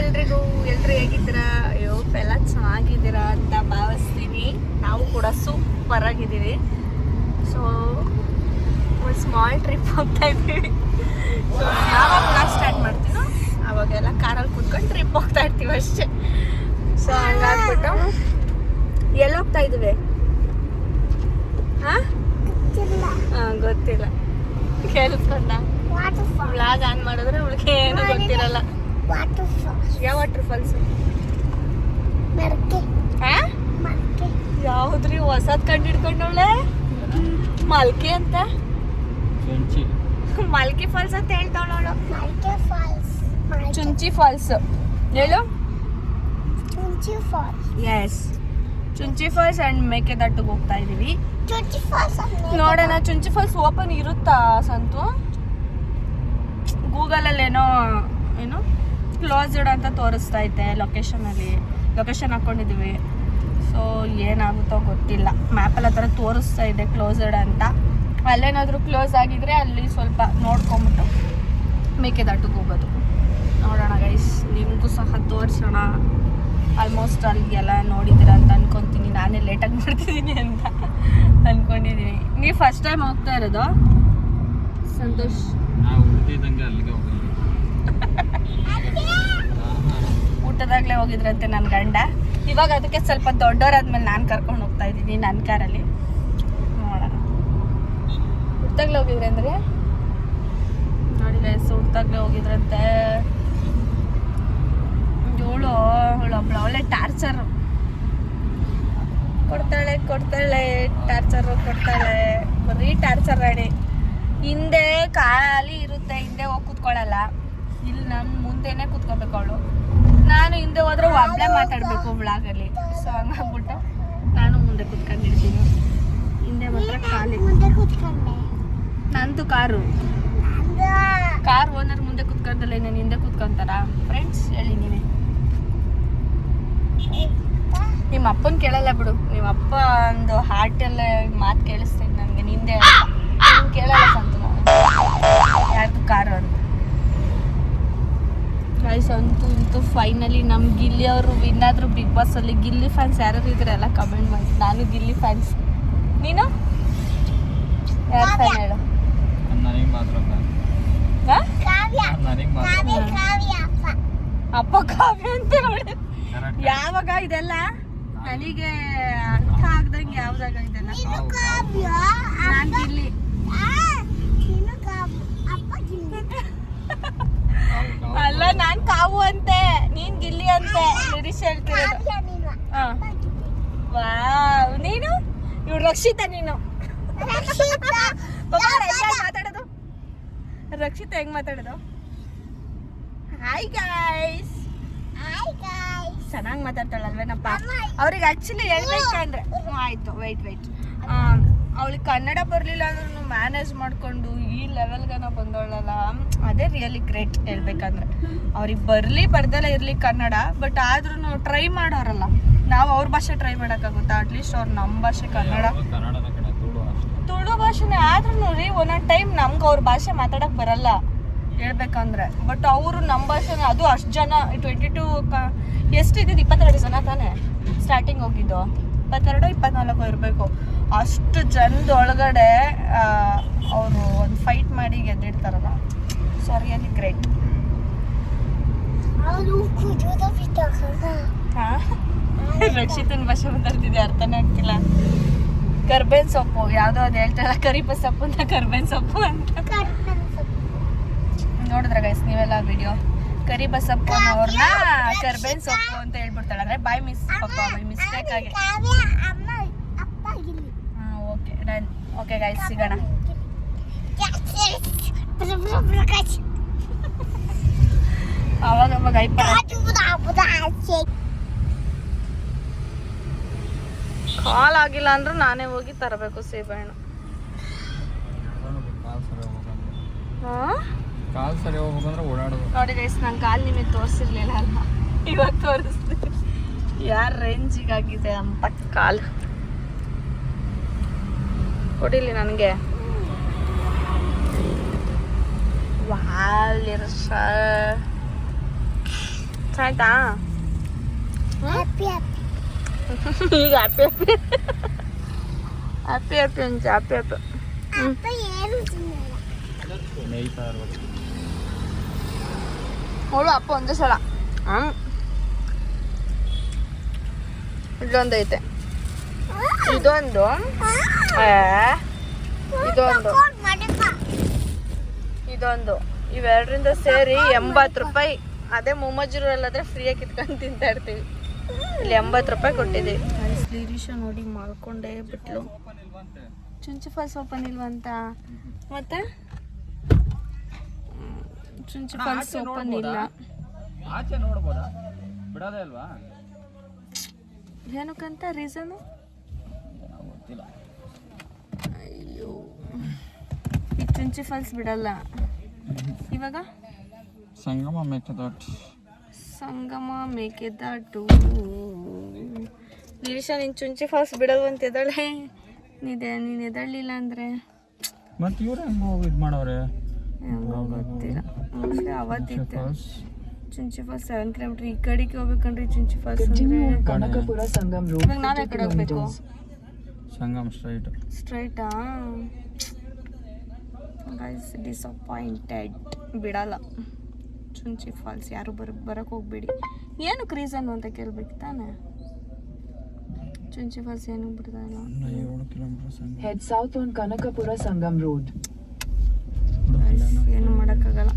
ಎಲ್ರು ಹೇಗಿದ್ದೀರಾ? ಅಯ್ಯೋ ಎಲ್ಲ ಚೆನ್ನಾಗಿದ್ದೀರಾ ಅಂತ ಭಾವಿಸ್ತೀನಿ. ನಾವು ಕೂಡ ಸೂಪರ್ ಆಗಿದ್ದೀವಿ. ಸೊ ಒಂದು ಸ್ಮಾಲ್ ಟ್ರಿಪ್ ಹೋಗ್ತಾ ಇದ್ದೀವಿ. ಸೊ ಯಾವಾಗ ಕ್ಲಾಸ್ ಸ್ಟಾರ್ಟ್ ಮಾಡ್ತೀನೋ ಅವಾಗೆಲ್ಲ ಕಾರಲ್ಲಿ ಕೂತ್ಕೊಂಡು ಟ್ರಿಪ್ ಹೋಗ್ತಾ ಇರ್ತೀವಿ ಅಷ್ಟೇ. ಸೊ ಹಂಗಾಗ್ಬಿಟ್ಟು ಎಲ್ಲಿ ಹೋಗ್ತಾ ಇದ್ದೀವಿ? ಹಾಂ ಗೊತ್ತಿಲ್ಲ. ಕೇಳಿಸ್ಕೊಂಡ ಬ್ಲಾಗ್ ಆನ್ ಮಾಡಿದ್ರೆ ಅವಳಿಗೆ ಏನು ಗೊತ್ತಿರಲ್ಲ. ಯಾವ ವಾಟರ್ ಫಾಲ್ಸ್? ಯಾವ್ದ್ರಿ ಹೊಸದ್ ಕಂಡು ಹಿಡ್ಕೊಂಡವಳೆ? ಮಲ್ಕಿ ಅಂತ, ಮಲ್ಕಿ ಫಾಲ್ಸ್ ಅಂತ ಹೇಳ್ತಾವಳವಳು. ಚುಂಚಿ ಫಾಲ್ಸ್ ಹೇಳು. ಎಸ್, ಚುಂಚಿ ಫಾಲ್ಸ್ ಅಂಡ್ ಮೇಕೆದಾಟಿಗೆ ಹೋಗ್ತಾ ಇದೀವಿ. ನೋಡೋಣ ಚುಂಚಿ ಫಾಲ್ಸ್ ಓಪನ್ ಇರುತ್ತಾ ಸಂತು? ಗೂಗಲಲ್ಲಿ ಏನೋ ಕ್ಲೋಸ್ಡ್ ಅಂತ ತೋರಿಸ್ತಾ ಐತೆ ಲೊಕೇಶನ್ ಹಾಕೊಂಡಿದ್ದೀವಿ. ಸೊ ಏನಾಗುತ್ತೋ ಗೊತ್ತಿಲ್ಲ. ಮ್ಯಾಪಲ್ಲಿ ಆ ಥರ ತೋರಿಸ್ತಾ ಇದೆ ಕ್ಲೋಸ್ಡ್ ಅಂತ. ಅಲ್ಲೇನಾದರೂ ಕ್ಲೋಸ್ ಆಗಿದ್ರೆ ಅಲ್ಲಿ ಸ್ವಲ್ಪ ನೋಡ್ಕೊಂಬಿಟ್ಟು ಮೇಕೆದಾಟಿಗೆ ಹೋಗೋದು. ನೋಡೋಣ ಗೈಸ್, ನಿಮಗೂ ಸಹ ತೋರಿಸೋಣ. ಆಲ್ಮೋಸ್ಟ್ ಅಲ್ಲಿಗೆಲ್ಲ ನೋಡಿದ್ದೀರಾ ಅಂತ ಅನ್ಕೊತೀನಿ. ನಾನೇ ಲೇಟಾಗಿ ಮಾಡ್ತಿದ್ದೀನಿ ಅಂತ ಅನ್ಕೊಂಡಿದ್ದೀನಿ. ನೀವು ಫಸ್ಟ್ ಟೈಮ್ ಹೋಗ್ತಾ ಇರೋದು ಸಂತೋಷ್? ಊಟದಾಗಲೇ ಹೋಗಿದ್ರಂತೆ ನನ್ನ ಗಂಡ. ಇವಾಗ ಅದಕ್ಕೆ ಸ್ವಲ್ಪ ದೊಡ್ಡವರಾದ್ಮೇಲೆ ನಾನು ಕರ್ಕೊಂಡು ಹೋಗ್ತಾ ಇದ್ದೀನಿ ನನ್ನ ಕಾರಲ್ಲಿ. ನೋಡೋಣ. ಊಟದಾಗಲೇ ಹೋಗಿದ್ರೆ ಅಂದ್ರೆ ನೋಡಿ ಗೈಸ್, ಊಟದಾಗಲೇ ಹೋಗಿದ್ರಂತೆ. ಒಬ್ಳು ಒಳ್ಳೆ ಟಾರ್ಚರು ಕೊಡ್ತಾಳೆ ಟಾರ್ಚರು ಕೊಡ್ತಾಳೆ. ಬರೀ ಟಾರ್ಚರ್ ರಾಣಿ. ಹಿಂದೆ ಖಾಲಿ ಇರುತ್ತೆ, ಹಿಂದೆ ಹೋಗಿ ಕೂತ್ಕೊಳ್ಳಲ್ಲ. ಇಲ್ಲಿ ನಮ್ಮ ಮುಂದೆನೆ ಕೂತ್ಕೋಬೇಕು ಅವಳು. ನಾನು ಹಿಂದೆ ಹೋದ್ರೆ ಒಬ್ಳೆ ಮಾತಾಡಬೇಕು ಬ್ಲಾಗಲ್ಲಿ. ಸೊ ಹಂಗಾಗ್ಬಿಟ್ಟು ನಾನು ಮುಂದೆ ಕೂತ್ಕೊಂಡಿರ್ತೀನಿ. ಹಿಂದೆ ಮಾತ್ರ ಖಾಲಿ. ನಂದು ಕಾರ್ ಓನರ್ ಮುಂದೆ ಕೂತ್ಕೊಂಡಲ್ಲ, ನಾನು ಹಿಂದೆ ಕೂತ್ಕೊಂತಾರ? ಫ್ರೆಂಡ್ಸ್ ಹೇಳಿ ನೀವೇ. ನಿಮ್ಮ ಅಪ್ಪನ ಕೇಳಲ್ಲ ಬಿಡು. ನಿಮ್ಮ ಅಪ್ಪ ಒಂದು ಹಾರ್ಟೆಲ್ಲ ಮಾತು ಕೇಳಿಸ್ತೈತೆ ನನಗೆ. ನಿಂದೆ ಕೇಳಲ್ಲ ಸಂತು ಯಾರ್ದು ಕಾರು ಅಂತ. ಗೈಸ್ ಅಂತೂ ಫೈನಲಿ ನಮ್ಮ ಗಿಲ್ಲಿ ಅವರು ವಿನ್ ಆದ್ರು ಬಿಗ್ ಬಾಸ್ ಅಲ್ಲಿ. ಗಿಲ್ಲಿ ಫ್ಯಾನ್ಸ್ ಯಾರು ಇದ್ರೆ ಎಲ್ಲ ಕಮೆಂಟ್ ಮಾಡಿ. ನಾನು ಗಿಲ್ಲಿ ಫ್ಯಾನ್ಸ್. ನೀನು ಯಾರು ಫ್ಯಾನ್ ಹೇಳು? ಅಪ್ಪ ಕಾವ್ಯ ಅಂತ ನೋಡಿ. ಯಾವಾಗ ಇದೆಲ್ಲ ನನಗೆ ಅರ್ಥ ಆಗ್ದಂಗೆ ಯಾವ್ದಾಗ ಇದೆಲ್ಲ? ನಾನು ಗಿಲ್ಲಿ. ಅಲ್ಲ, ನಾನ್ ಕಾವು ಅಂತೆ, ನೀನ್ ಗಿಲ್ಲಿ ಅಂತೆ. ನಿರೀಶ್ ಹೇಳ್ತಿರೋದು. ವಾವ್, ನೀನು ಇವ್ರು ರಕ್ಷಿತಾ. ನೀನು ಮಾತಾಡೋದು ರಕ್ಷಿತಾ ಹೆಂಗ್ ಮಾತಾಡೋದು? Hi guys. ಚೆನ್ನಾಗಿ ಮಾತಾಡ್ತಾಳಲ್ವೇನಪ್ಪ? ಅವ್ರಿಗೆ ಆಕ್ಚುಲಿ ಹೇಳ್ಬೇಕಂದ್ರೆ ಆಯ್ತು ವೆಯ್ಟ್ ಅವಳಿಗೆ ಕನ್ನಡ ಬರಲಿಲ್ಲ ಅಂದ್ರೂ ಮ್ಯಾನೇಜ್ ಮಾಡಿಕೊಂಡು ಈ ಲೆವೆಲ್ಗನ ಬಂದವಳಲ್ಲ, ಅದೇ ರಿಯಲಿ ಗ್ರೇಟ್ ಹೇಳ್ಬೇಕಂದ್ರೆ. ಅವ್ರಿಗೆ ಬರ್ದಲ್ಲ ಇರಲಿ ಕನ್ನಡ, ಬಟ್ ಆದ್ರೂ ಟ್ರೈ ಮಾಡೋರಲ್ಲ. ನಾವು ಅವ್ರ ಭಾಷೆ ಟ್ರೈ ಮಾಡೋಕ್ಕಾಗುತ್ತಾ? ಅಟ್ಲೀಸ್ಟ್ ಅವ್ರು ನಮ್ಮ ಭಾಷೆ ಕನ್ನಡ ತುಳು ಭಾಷೆನೇ ಆದ್ರೂ ರೀ ಒಂದೊಂದು ಟೈಮ್ ನಮ್ಗೆ ಅವ್ರ ಭಾಷೆ ಮಾತಾಡೋಕೆ ಬರಲ್ಲ ಹೇಳ್ಬೇಕಂದ್ರೆ. ಬಟ್ ಅವರು ನಮ್ಮ ಭಾಷೆನ, ಅದು ಅಷ್ಟು ಜನ 22 ಎಷ್ಟಿದ್ದು 22 ಜನ ತಾನೇ ಸ್ಟಾರ್ಟಿಂಗ್ ಹೋಗಿದ್ದು. 22-24 ಇರಬೇಕು. ಅಷ್ಟು ಜನದೊಳಗಡೆ ಅವರು ಒಂದು ಫೈಟ್ ಮಾಡಿ ಗೆದ್ದಿಡ್ತಾರಲ್ಲ. So really great. ರಕ್ಷಿತನ ಭಾಷೆ ಮಾತಾಡ್ತಿದ್ದೆ, ಅರ್ಥನೇ ಆಗ್ತಿಲ್ಲ. ಕರ್ಬೇನ್ ಸೊಪ್ಪು ಯಾವುದೋ ಅದು ಹೇಳ್ತಾರ, ಕರಿಬ ಸೊಪ್ಪು ಅಂತ ಕರ್ಬೇನ್ ಸೊಪ್ಪು ಅಂತ. ನೋಡಿದ್ರ ಗೈಸ್ ನೀವೆಲ್ಲ ವಿಡಿಯೋ? ಕರಿಬಸಪ್ಪ ಅವ್ರನ್ನ ಕರ್ಬೇನ್ ಸೊಪ್ಪು ಅಂತ ಹೇಳ್ಬಿಡ್ತಾಳೆ. ಅಂದ್ರೆ ಬೈ ಮಿಸ್ಟೇಕ್ ಆಗಿ. Okay done. ಓಕೆ ಗೈಸ್, ಸಿಗೋಣ. ಅವಾಗ ಕಾಲ್ ಆಗಿಲ್ಲ ಅಂದ್ರೂ ನಾನೇ ಹೋಗಿ ತರಬೇಕು ಸೇಬೆಹಣ್ಣು. ಕಾಲ್ ಸರಿ ಹೋಗ್ಬೇಕಂದ್ರೆ ಓಡಾಡೋದು. ನೋಡಿ ಗೈಸ್, ನನ್ನ ಕಾಲು ನಿಮಗೆ ತೋರಿಸಿರ್ಲಿಲ್ಲ ಅಲ್ವಾ? ಇವಾಗ ತೋರಿಸ್ತೀನಿ ಯಾರ ರೇಂಜಿಗಾಗಿದೆ ಅಂತ. ಕಾಲು ಕೊಡಿಲಿ ನನಗೆ. ಆಯ್ತಾ ಈಗ ಹ್ಯಾಪಿ ಹ್ಯಾಪಿ ಹ್ಯಾಪಿ ಹ್ಯಾಪಿ ಅಂತ ಹ್ಯಾಪಿ ಹ್ಯಾಪಿ ಮೇಯ್ತಾ ಇರ್ಬೇಕು. ಅವಳು ಅಪ್ಪ ಒಂದೇ ಸಲ ಇಲ್ಲೊಂದು ಐತೆ ಇದೊಂದು ಇದೊಂದು ಇವೆರಡರಿಂದ ಸೇರಿ 80 ರೂಪಾಯಿ. ಅದೇ ಮೊಮ್ಮಜ್ಜೂರಲ್ಲಾದ್ರೆ ಫ್ರೀಯಾಗಿ ಕಿತ್ಕೊಂಡು ತಿಂತಾ ಇರ್ತೀವಿ. ಇಲ್ಲಿ 80 ರೂಪಾಯಿ ಕೊಟ್ಟಿದ್ದೀವಿ. ಲಿರೀಶಾ ನೋಡಿ ಮಾಡ್ಕೊಂಡೇ ಬಿಟ್ಲು. ಚುಂಚು ಫಾಲ್ಸ್ ಓಪನ್ ಇಲ್ವಂತ. ಮತ್ತೆ ಚುಂಚು ಫಾಲ್ಸ್ ಓಪನ್ ಇಲ್ಲ. ಆಚೆ ನೋಡ್ಬೋದಾ? ಬಿಡೋದೇ ಅಲ್ವಾ? ಏನಕ್ಕಂತ ರೀಸನು ಗೊತ್ತಿಲ್ಲ. ಅಯ್ಯೋ ಈ ಚುಂಚು ಫಾಲ್ಸ್ ಬಿಡಲ್ಲ. ಇವಾಗ ಸಂಗಮ ಮೇಕೆದಾಟು ಲಿರೀಶಾ ನೀನು ಚುಂಚು ಫಾಲ್ಸ್ ಬಿಡಲ್ವಂತ ಎದಳೆ. ನೀನು ಎದಳ್ಲಿಲ್ಲ ಅಂದರೆ ಮತ್ತೆ ಇವ್ರು ಹೆಂಗೆ ಹೋಗಿ ಇದು ಮಾಡವ್ರೆ ಗೊತ್ತಿಲ್ಲ. ಮೋಸ್ಟ್ಲಿ ಅವತ್ತಿತ್ತು ಚುಂಚು ಫಾಲ್ಸ್ 7 ಕಿಲೋಮೀಟರ್ ಈ ಕಡೆಗೆ ಹೋಗ್ಬೇಕಂದ್ರೆ ಚುಂಚು ಫಾಲ್ಸ್ ಕನಕಪುರ ಸಂಗಮ್ ರೋಡ್. ಇವಾಗ ನಾವೇ ಕಡೆ ಹೋಗ್ಬೇಕು. ಸಂಗಮ್ ಸ್ಟ್ರೈಟಾ? Guys disappointed. ಬಿಡಲ್ಲ ಚುಂಚು ಫಾಲ್ಸ್. ಯಾರು ಬರಕ್ಕೆ ಹೋಗ್ಬೇಡಿ. ಏನಕ್ಕೆ ರೀಸನ್ ಅಂತ ಕೇಳ್ಬೇಕು ತಾನೆ. ಚುಂಚು ಫಾಲ್ಸ್ ಏನಕ್ಕೆ ಬಿಡ್ತಾ ಇಲ್ಲ? 7 kilometre. Head south on Kanakapura Sangam road. ಏನು ಮಾಡೋಕ್ಕಾಗಲ್ಲ,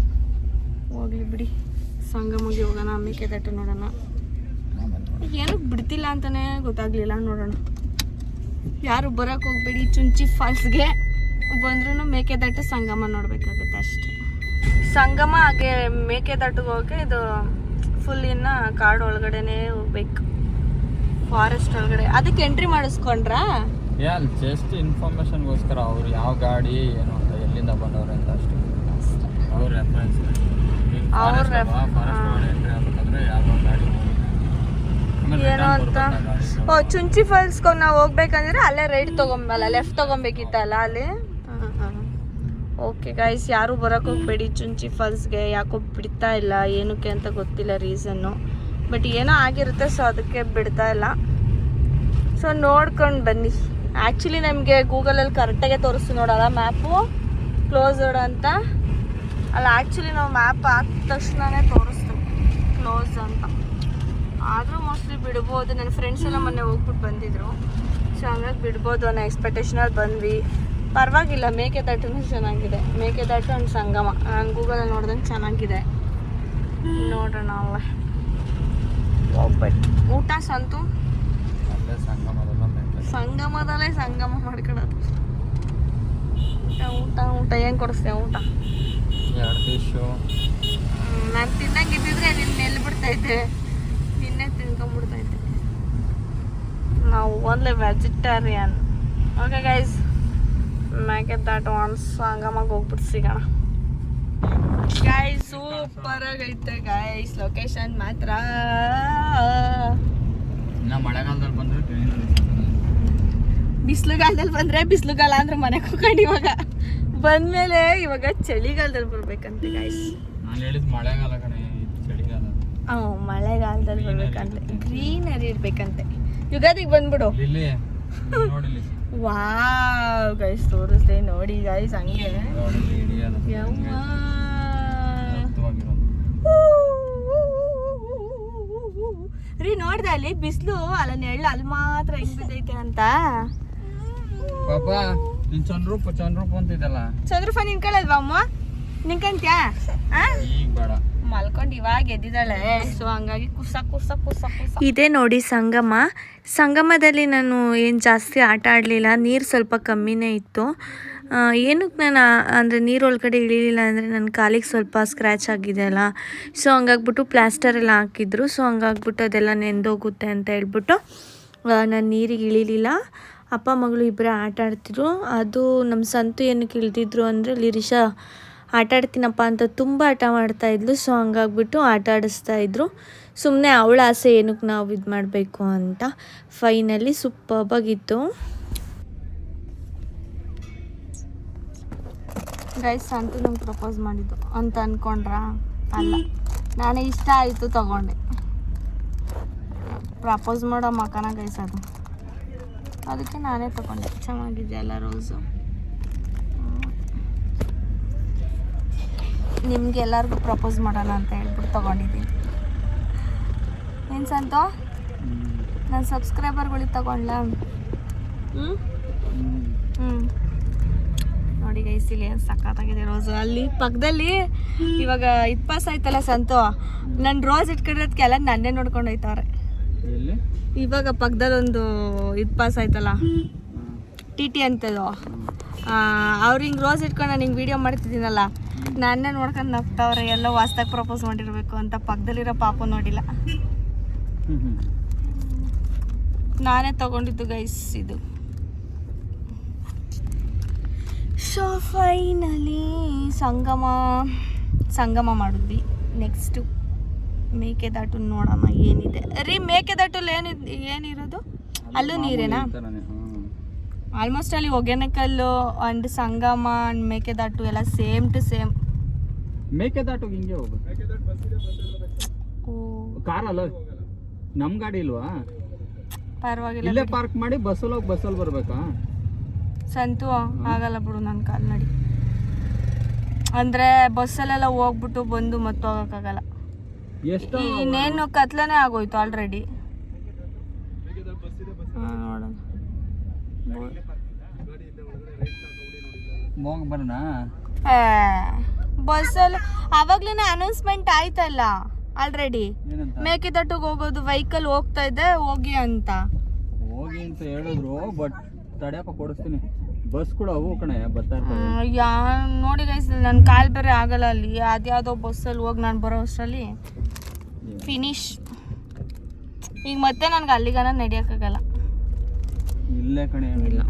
ಹೋಗ್ಲಿ ಬಿಡಿ. ಸಂಗಮಗೆ ಹೋಗೋಣ, ಮೇಕೆದಾಟು ನೋಡೋಣ. ಏನಕ್ಕೆ ಬಿಡ್ತಿಲ್ಲ ಅಂತಲೇ ಗೊತ್ತಾಗ್ಲಿಲ್ಲ. ನೋಡೋಣ. ಯಾರು ಬರೋಕ್ಕೆ ಹೋಗ್ಬೇಡಿ ಚುಂಚು ಫಾಲ್ಸ್ಗೆ. ಬಂದ್ರೂ ಮೇಕೆದಾಟು ಸಂಗಮ ನೋಡಬೇಕಾಗುತ್ತೆ ಅಷ್ಟೆ. ಸಂಗಮ ಹಾಗೆ ಮೇಕೆದಾಟಿಗೆ ಹೋಗಿ ಇದು ಫುಲ್ ಇನ್ನು ಕಾಡು ಒಳಗಡೆನೇ ಹೋಗ್ಬೇಕು, ಫಾರೆಸ್ಟ್ ಒಳಗಡೆ. ಅದಕ್ಕೆ ಎಂಟ್ರಿ ಮಾಡಿಸ್ಕೊಂಡ್ರಾ? ಅಲ್ಲಿ ಜಸ್ಟ್ ಇನ್ಫಾರ್ಮೇಶನ್ಗೋಸ್ಕರ ಅವ್ರು ಯಾವ ಗಾಡಿ ಏನು ಅಂತ ಎಲ್ಲಿಂದ ಬಂದವ್ರೆ ಅಂತ ಅಷ್ಟೇ. ಅವ್ರ ರೆಫರೆನ್ಸ್ ಎಂಟ್ರಿ ಯಾವ ಗಾಡಿ ಏನೋ ಅಂತ. ಓ ಚುಂಚು ಫಾಲ್ಸ್ಗೆ ನಾವು ಹೋಗ್ಬೇಕಂದ್ರೆ ಅಲ್ಲೇ ರೈಟ್ ತೊಗೊಂಬಲ್ಲ, ಲೆಫ್ಟ್ ತೊಗೊಬೇಕಿತ್ತಲ್ಲ ಅಲ್ಲಿ. ಓಕೆ ಗೈಸ್, ಯಾರು ಬರೋಕ್ಕೆ ಹೋಗ್ಬೇಡಿ ಚುಂಚು ಫಾಲ್ಸ್ಗೆ. ಯಾಕೋ ಬಿಡ್ತಾ ಇಲ್ಲ, ಏನಕ್ಕೆ ಅಂತ ಗೊತ್ತಿಲ್ಲ ರೀಸನ್ನು. ಬಟ್ ಏನೋ ಆಗಿರುತ್ತೆ, ಸೊ ಅದಕ್ಕೆ ಬಿಡ್ತಾ ಇಲ್ಲ. ಸೊ ನೋಡ್ಕೊಂಡು ಬನ್ನಿ. ಆ್ಯಕ್ಚುಲಿ ನಮಗೆ ಗೂಗಲಲ್ಲಿ ಕರೆಕ್ಟಾಗೆ ತೋರಿಸ್ತು ನೋಡಲ್ಲ ಮ್ಯಾಪು ಕ್ಲೋಸ್ಡ್ ಅಂತ. ಅಲ್ಲ ಆ್ಯಕ್ಚುಲಿ ನಾವು ಮ್ಯಾಪ್ ಹಾಕಿದ ತಕ್ಷಣವೇ ತೋರಿಸ್ತು ಕ್ಲೋಸ್ ಅಂತ. ಆದರೂ ಮೋಸ್ಟ್ಲಿ ಬಿಡ್ಬೋದು. ನನ್ನ ಫ್ರೆಂಡ್ಸ್ ಎಲ್ಲ ಮೊನ್ನೆ ಹೋಗ್ಬಿಟ್ಟು ಬಂದಿದ್ರು. ಸೊ ಹಂಗಾಗಿ ಬಿಡ್ಬೋದು ಅನ್ನೋ ಎಕ್ಸ್ಪೆಕ್ಟೇಷನಲ್ಲಿ ಬಂದ್ವಿ. ಪರವಾಗಿಲ್ಲ, ಮೇಕೆದಾಟು ಚೆನ್ನಾಗಿದೆ. ಮೇಕೆದಾಟು ಆ್ಯಂಡ್ ಸಂಗಮ ನಾನು ಗೂಗಲಲ್ಲಿ ನೋಡ್ದಂಗೆ ಚೆನ್ನಾಗಿದೆ. ನೋಡೋಣ ಅಲ್ಲ ಹೋಗ್ಬೇಕು. ಊಟ ಸಂತು ಸಂಗಮದಲ್ಲೇ ಸಂಗಮ ಮಾಡ್ಕೊಳೋದು. ಊಟ ಏನು ಕೊಡಿಸ್ತೇವೆ? ಊಟ 2 ಫಿಶು. ನಾನು ತಿನ್ನಂಗಿದ್ದಿದ್ರೆ ನಿನ್ನ ಎಲ್ಲಿ ಬಿಡ್ತೈತೆ, ನಿನ್ನೆ ತಿನ್ಕೊಂಡ್ಬಿಡ್ತೈತೆ. ನಾವು only vegetarian. Okay guys, Mekedatu ಸಂಗಮಗೆ ಹೋಗ್ಬಿಟ್ಟು ಸಿಗೋಣ. ಗೈಸ್ ಸೂಪರ್ ಆಗೈತೆ ಗೈಸ್, ಲೊಕೇಶನ್ ಮಾತ್ರ. ಇನ್ನು ಮಳೆಗಾಲದಲ್ಲಿ ಬಂದರೆ ಬಿಸಿಲುಗಾಲದಲ್ಲಿ ಬಂದರೆ ಬಿಸಿಲುಗಾಲ ಅಂದ್ರೆ ಮನೆಗೆ ಹೋಗ್ಕೊಂಡು ಇವಾಗ ಬಂದಮೇಲೆ ಇವಾಗ ಚಳಿಗಾಲದಲ್ಲಿ ಬರ್ಬೇಕಂತೆ ಗೈಸ್. ನಾನು ಹೇಳಿದ್ದು ಮಳೆಗಾಲ ಕಣೆ, ಚಳಿಗಾಲ. ಮಳೆಗಾಲದಲ್ಲಿ ಬರ್ಬೇಕಂತೆ, ಗ್ರೀನರಿ ಇರ್ಬೇಕಂತೆ. ಯುಗಾದಿಗೆ ಬಂದ್ಬಿಡು. ಇಲ್ಲಿ ನೋಡಿಲಿ. ವಾವ್ ಗೈಸ್, ತೋರಿಸ್ದೆ ನೋಡಿ ಗೈಸ್. ಹಂಗೆ ಯವ್ವ ರೀ ನೋಡ್ದೆ ಅಲ್ಲಿ ಬಿಸಿಲು ಅಲ್ಲ ನೆಳ್ಳು ಅಲ್ಲಿ ಮಾತ್ರ ಹೆಂಗ್ ಬಿದ್ದೈತೆ ಅಂತ. ಪಾಪ ನಿನ್ ಚಂದ್ರೂಪ ಅಂತಿದ್ದಲ್ಲ, ಚಂದ್ರೂಪ ನಿನ್ಕಳಲ್ವಾ ಅಮ್ಮ? ನಿನ್ಕಂತ್ಯಾ? ಈಗ ಬೇಡ, ಮಲ್ಕೊಂಡು ಇವಾಗ ಎದ್ದಿದ್ದಾಳೆ. ಸೊ ಹಂಗಾಗಿ ಕುಸ ಕುಸ ಕುಸ ಕುಸ. ಇದೇ ನೋಡಿ ಸಂಗಮ. ಸಂಗಮದಲ್ಲಿ ನಾನು ಏನು ಜಾಸ್ತಿ ಆಟ ಆಡಲಿಲ್ಲ, ನೀರು ಸ್ವಲ್ಪ ಕಮ್ಮಿನೇ ಇತ್ತು. ಏನಕ್ಕೆ ನಾನು ಅಂದರೆ ನೀರೊಳಗಡೆ ಇಳಿಲಿಲ್ಲ ಅಂದರೆ ನನ್ನ ಕಾಲಿಗೆ ಸ್ವಲ್ಪ ಸ್ಕ್ರ್ಯಾಚ್ ಆಗಿದೆ ಅಲ್ಲ, ಸೊ ಹಂಗಾಗ್ಬಿಟ್ಟು ಪ್ಲಾಸ್ಟರ್ ಎಲ್ಲ ಹಾಕಿದ್ರು. ಸೊ ಹಂಗಾಗ್ಬಿಟ್ಟು ಅದೆಲ್ಲ ನೆಂದೋಗುತ್ತೆ ಅಂತ ಹೇಳ್ಬಿಟ್ಟು ನಾನು ನೀರಿಗೆ ಇಳಿಲಿಲ್ಲ. ಅಪ್ಪ ಮಗಳು ಇಬ್ಬರೇ ಆಟ ಆಡ್ತಿದ್ರು. ಅದು ನಮ್ಮ ಸಂತು ಏನಕ್ಕೆ ಇಳಿದಿದ್ರು ಅಂದರೆ ಲಿರೀಶಾ ಆಟ ಆಡ್ತೀನಪ್ಪ ಅಂತ ತುಂಬ ಆಟ ಮಾಡ್ತಾಯಿದ್ಲು. ಸೊ ಹಂಗಾಗ್ಬಿಟ್ಟು ಆಟ ಆಡಿಸ್ತಾಯಿದ್ರು. ಸುಮ್ಮನೆ ಅವಳ ಆಸೆ ಏನಕ್ಕೆ ನಾವು ಇದು ಮಾಡಬೇಕು ಅಂತ. Finally ಸೂಪರ್ಬಾಗಿತ್ತು guys. ಸಂತು ನಂಗೆ ಪ್ರಪೋಸ್ ಮಾಡಿದ್ದು ಅಂತ ಅಂದ್ಕೊಂಡ್ರಾ? ಅಲ್ಲ, ನಾನೇ ಇಷ್ಟ ಆಯಿತು ತಗೊಂಡೆ. ಪ್ರಪೋಸ್ ಮಾಡೋ ಮಕನ ಗೈಸ್ ಅದು. ಅದಕ್ಕೆ ನಾನೇ ತಗೊಂಡೆ. ಚೆನ್ನಾಗಿದೆಯಲ್ಲ ರೋಸು. ನಿಮ್ಗೆ ಎಲ್ಲರಿಗೂ ಪ್ರಪೋಸ್ ಮಾಡೋಣ ಅಂತ ಹೇಳ್ಬಿಟ್ಟು ತೊಗೊಂಡಿದ್ದೀನಿ. ಏನು ಸಂತೋ, ನನ್ನ ಸಬ್ಸ್ಕ್ರೈಬರ್ಗಳಿಗೆ ತಗೊಂಡ್ಲಾ? ನೋಡಿ ಗೈಸ್, ಇಲ್ಲಿ ಸಖತ್ತಾಗಿದೆ ರೋಸು. ಅಲ್ಲಿ ಪಕ್ಕದಲ್ಲಿ ಇವಾಗ ಇದು ಪಾಸ್ ಆಯ್ತಲ್ಲ ಸಂತು, ನನ್ನ ರೋಸ್ ಇಟ್ಕೊಂಡಿರೋದಕ್ಕೆಲ್ಲ ನನ್ನೇ ನೋಡ್ಕೊಂಡು ಹೋಯ್ತವ್ರೆ. ಎಲ್ಲಿ? ಇವಾಗ ಪಕ್ಕದಲ್ಲೊಂದು ಇದು ಪಾಸ್ ಆಯ್ತಲ್ಲ, TT ಅಂತದು. ಅವ್ರು ಹಿಂಗೆ ರೋಸ್ ಇಟ್ಕೊಂಡು ನಾನು ಹಿಂಗೆ ವೀಡಿಯೋ ಮಾಡ್ತಿದ್ದೀನಲ್ಲ, ನನ್ನೇ ನೋಡ್ಕೊಂಡು ನಗ್ತಾವ್ರೆ. ಎಲ್ಲ ವಾಸ್ತಾಗ ಪ್ರಪೋಸ್ ಮಾಡಿರಬೇಕು ಅಂತ. ಪಕ್ಕದಲ್ಲಿರೋ ಪಾಪು ನೋಡಿಲ್ಲ. ನಾನೇ ತಗೊಂಡಿದ್ದು ಗೈಸ್ ಇದು. ಸೊ ಫೈನಲಿ ಸಂಗಮ ಮಾಡಿದ್ವಿ. ನೆಕ್ಸ್ಟು ಮೇಕೆದಾಟು ನೋಡೋಣ ಏನಿದೆ ರೀ. ಮೇಕೆದಾಟಲ್ಲಿ ಏನಿರೋದು? ಅಲ್ಲೂ ನೀರೇನಾ? ಆಲ್ಮೋಸ್ಟ್ ಅಲ್ಲಿ Hogenakkal and Sangama and Mekedatu ಎಲ್ಲ ಸೇಮ್ ಟು ಸೇಮ್. ಮೇಕೆದಾಟು ಹಿಂಗೆ ಹೋಗು. ಕಾರಲ್ಲ, ನಮ್ ಗಾಡಿ ಇಲ್ವಾ? ಪರವಾಗಿಲ್ಲ, ಇಲ್ಲೇ ಪಾರ್ಕ್ ಮಾಡಿ ಬಸ್ಸಲ್ಲಿ ಹೋಗಿ ಬಸ್ಸಲ್ಲಿ ಬರ್ಬೇಕಾ? ಸಂತು ಆಗಲ್ಲ ಬಿಡು ನನ್ನ ಕಾಲ್ ನಡಿ. ಅಂದರೆ ಬಸ್ಸಲ್ಲೆಲ್ಲ ಹೋಗ್ಬಿಟ್ಟು ಬಂದು ಮತ್ತೆ ಹೋಗೋಕ್ಕಾಗಲ್ಲ. ಎಷ್ಟು ಇನ್ನೇನು ಕತ್ಲನೇ ಆಗೋಯ್ತು ಆಲ್ರೆಡಿ. ನೋಡೋಣ ಹೋಗಿ ಬರೋಣ. ಬಸ್ಸಲ್ಲಿ ಆವಾಗ್ಲೇ ಅನೌನ್ಸ್ಮೆಂಟ್ ಆಯ್ತಲ್ಲ ಆಲ್ರೆಡಿ. ಮೇಕೆದಾಟಿಗೆ ಹೋಗೋದು ವೆಹಿಕಲ್ ಹೋಗ್ತಾ ಇದೆ, ಹೋಗಿ ಅಂತ ಹೇಳಿದ್ರು. ಬಟ್ ತಡೆಯಪ್ಪ, ಕೊಡಿಸ್ತೀನಿ. ಬಸ್ ಕೂಡ ಅವು ಕಣೆ ಬರ್ತಾ ಇರ್ತಾರೆ. ನೋಡಿ ಗೈಸ್, ನನ್ನ ಕಾಲ್ ಬೇರೆ ಆಗಲ್ಲ ಅಲ್ಲಿ. ಅದ್ಯಾವುದೋ ಬಸ್ಸಲ್ಲಿ ಹೋಗಿ ನಾನು ಬರೋ ಅಷ್ಟರಲ್ಲಿ ಫಿನಿಶ್. ಈಗ ಮತ್ತೆ ನನಗೆ ಅಲ್ಲಿಗನ ನಡೆಯೋಕ್ಕಾಗಲ್ಲ. ಇಲ್ಲೇ ಕಣೆ. ಇಲ್ಲ